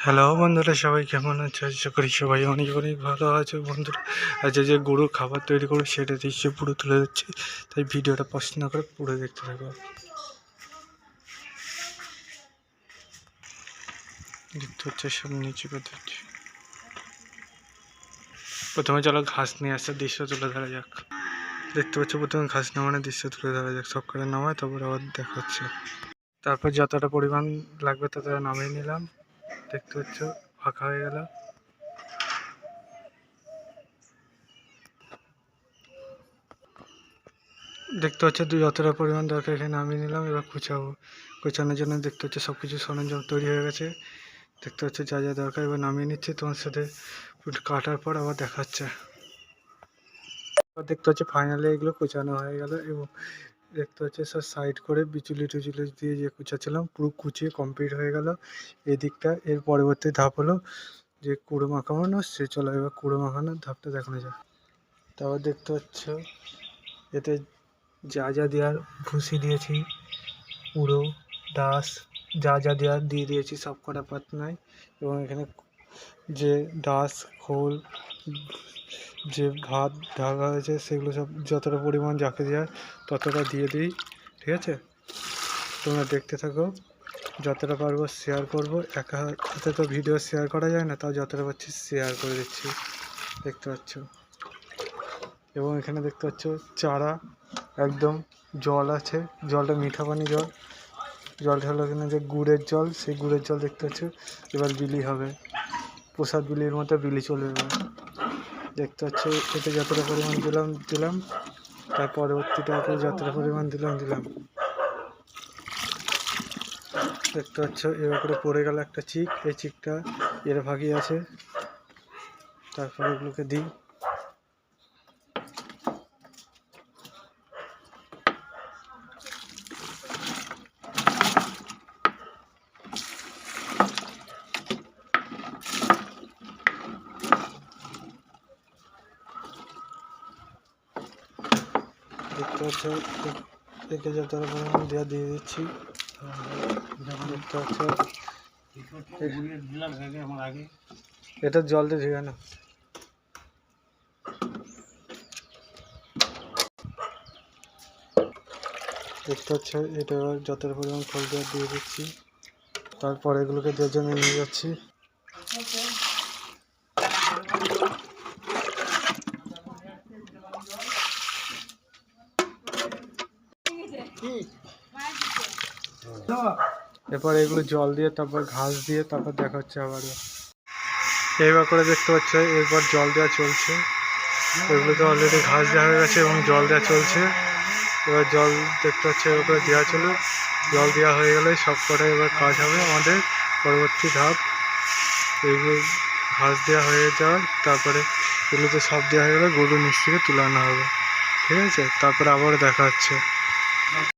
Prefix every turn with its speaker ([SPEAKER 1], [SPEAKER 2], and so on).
[SPEAKER 1] Hello বন্ধুরা, সবাই কেমন আছে? আশা করি সবাই অনেক অনেক ভালো আছে বন্ধুরা। আজ যে গরু খাবার তৈরি করবো সেটা দৃশ্য পুরো তুলে দিচ্ছি, তাই ভিডিওটা পছন্দ করে পুরো দেখতে থাকো। দেখতে হচ্ছে সব নিচে করতে। প্রথমে চলো ঘাস নিয়ে আসতে দৃশ্য তুলে ধরা যাক। দেখতে পাচ্ছ প্রথমে ঘাস নামানোর দৃশ্য তুলে ধরা যাক, সব করে নামায় তারপরে আবার দেখাচ্ছে। তারপর যতটা পরিমাণ লাগবে ততটা নামিয়ে নিলাম। দেখতে পাচ্ছ ফাঁকা হয়ে গেল। দেখতে হচ্ছে যতটা পরিমাণ দরকার এখানে নামিয়ে নিলাম। এবার কুচাবো, কুচানোর জন্য দেখতে হচ্ছে সব কিছু সরঞ্জাম তৈরি হয়ে গেছে। দেখতে হচ্ছে যা যা দরকার এবার নামিয়ে নিচ্ছি, তোমার সাথে কাটার পর আবার দেখাচ্ছে। দেখতে হচ্ছে ফাইনালি এগুলো কুচানো হয়ে গেল এবং দেখতে হচ্ছে সব সাইড করে বিচুলি টিচুলি দিয়ে যে কুচাচ্ছিলাম পুরো কুচিয়ে কমপ্লিট হয়ে গেল এদিকটা। এর পরবর্তী ধাপ হলো যে কুড়ো মাখানো, সে চলো এবার কুড়ো মাখানোর ধাপটা দেখানো যায়। তারপর দেখতে হচ্ছে এতে যা যা দেওয়ার ভুসি দিয়েছি, কুড়ো, ডাস, যা যা দেওয়ার দিয়ে দিয়েছি সব কটা পাতনায়। এবং এখানে যে ডাস, খোল, যে ভাত ঢাকা হয়েছে সেগুলো সব যতটা পরিমাণ যাকে দেওয়ার ততটা দিয়ে দিই। ঠিক আছে, তোমরা দেখতে থাকো, যতটা পারবো শেয়ার করবো। একা হাতে তো ভিডিও শেয়ার করা যায় না, তাও যতটা পারছি শেয়ার করে দিচ্ছি। দেখতে পাচ্ছ এবং এখানে দেখতে পাচ্ছ চারা, একদম জল আছে, জলটা মিঠা পানি জল। জলটা হলো এখানে যে গুড়ের জল, সেই গুড়ের জল দেখতে পাচ্ছ। এবার বিলি হবে, প্রসাদ বিলির মতো বিলি চলে যাবে। দেখতে পাচ্ছ এতে যতটা পরিমাণ দিলাম তার পরবর্তীটা যতটা পরিমাণ দিলাম। দেখতে পাচ্ছ এবার করে পড়ে গেল একটা চিক, এই চিকটা এর ভাগই আছে। তারপরে এগুলোকে দিই। দেখতে পাচ্ছ একে যতটা পরিমাণ দিয়ে দিচ্ছি। দেখতে পাচ্ছ এটা জল দিয়ে ঢেকে না। দেখতে পাচ্ছ এটা এবার যতটা পরিমাণ খোল দিয়ে দিচ্ছি। তারপর এগুলোকে দেওয়ার জন্য নিয়ে যাচ্ছি। এরপর এগুলো জল দিয়ে তারপর ঘাস দিয়ে তারপর দেখা হচ্ছে আবার। এইবার করে দেখতে পাচ্ছ এরপর জল দেওয়া চলছে। এগুলোতে অলরেডি ঘাস দেওয়া হয়ে গেছে এবং জল দেওয়া চলছে। এবার জল দেখতে পাচ্ছি এবার করে দেওয়া চলো। জল দেওয়া হয়ে গেলে সব কটাই এবার কাজ হবে আমাদের পরবর্তী ধাপ। এগুলো ঘাস দেওয়া হয়ে যাওয়ার তারপরে এগুলোতে সব দেওয়া হয়ে গেলে গরুর নিচ থেকে তুলে আনা হবে। ঠিক আছে, তারপরে আবার দেখা হচ্ছে।